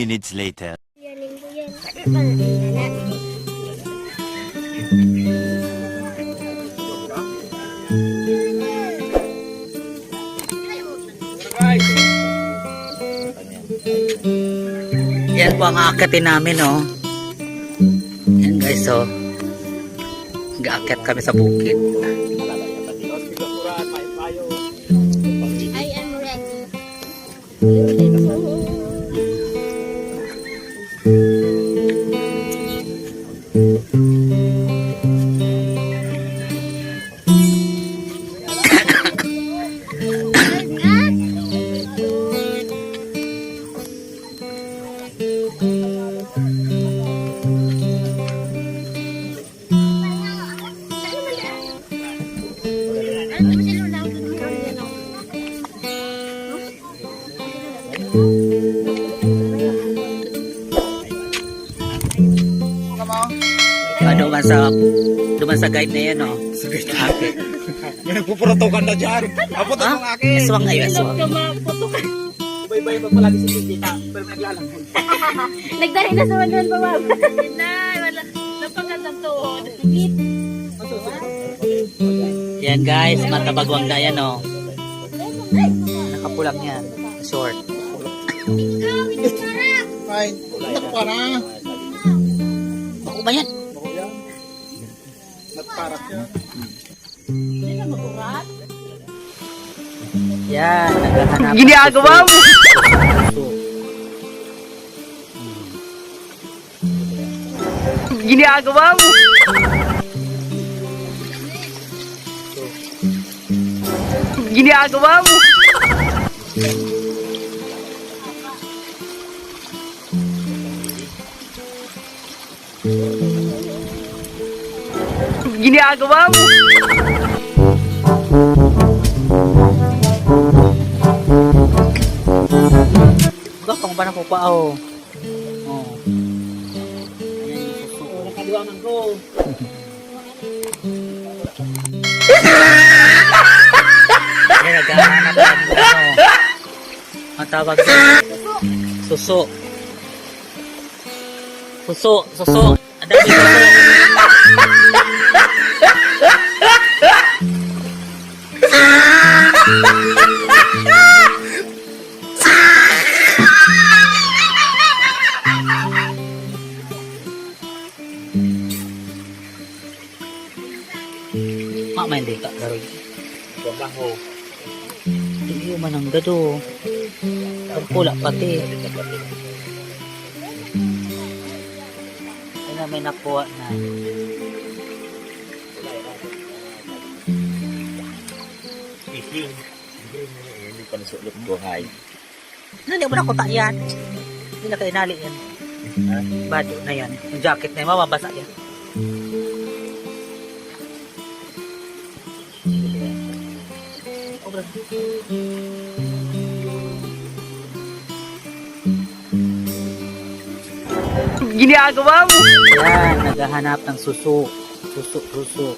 minutes later. Yan po ang aakyatin namin, oh. Yan guys, oh. Nag-aakyat kami sa bukid. I am ready. Duman sa guide na yan, oh. Sa guide na akin. May nagpupurotokan na dyan. Apoto ng akin. Aswang ngayon, aswang. Bay-bay pag palagi si Tita. Pero naglalangkol. Nagdari na sa wanan pa, ma'am. Nay, wala. Napagandang tuhod. Yan guys, matabagwang na yan, oh. Nakapulang yan. Short. Ay, nak pa na. Ako ba yan? Nagparak yan. Yan, naghahanap. Ginagawa mo! Ginagawa mo! Ginagawa mo! Ginagawa mo! Gapang ba na po pa, oh. Oh. Nakaliwangan ko. Yan, naghahanap kami ng ano. Ang tawag suso. Suso, suso. Ang dami suso. Main dito, garoy. Babaho. Hindi man ang gado. Ang pula pati. Ano may nakuha na. Hindi pa nasulot ko, hay. Hindi mo na kuta yan. Hindi na kainali yan. Bado na yan. Yung jacket na yan, mababasa yan. Ginagawa mo! Yan, naghahanap ng suso. Suso, suso.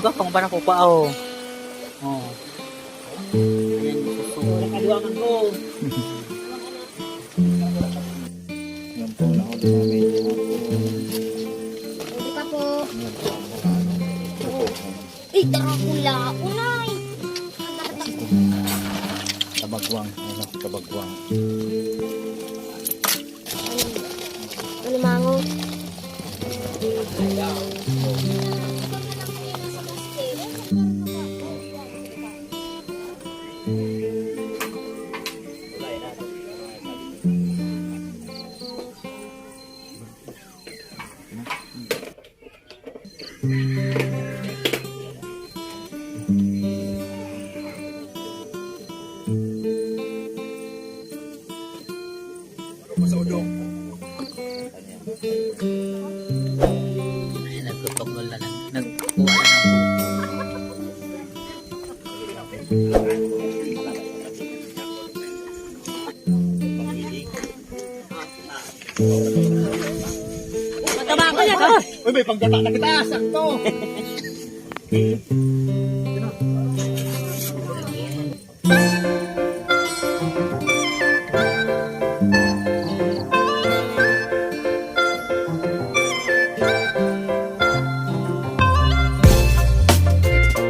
Gapang ba na po pa, oh. Oh. Ayan, suso. Nakaliwangan ko. Yan po, nakaliwangan namin. Hindi pa po. Eh, Dracula. Unay. Kabagwang. Kabagwang. Ano mango? Sa udong. Nagkuha na ng Mataba ko niya, ko. Uy, may panggata na kita. Sakto.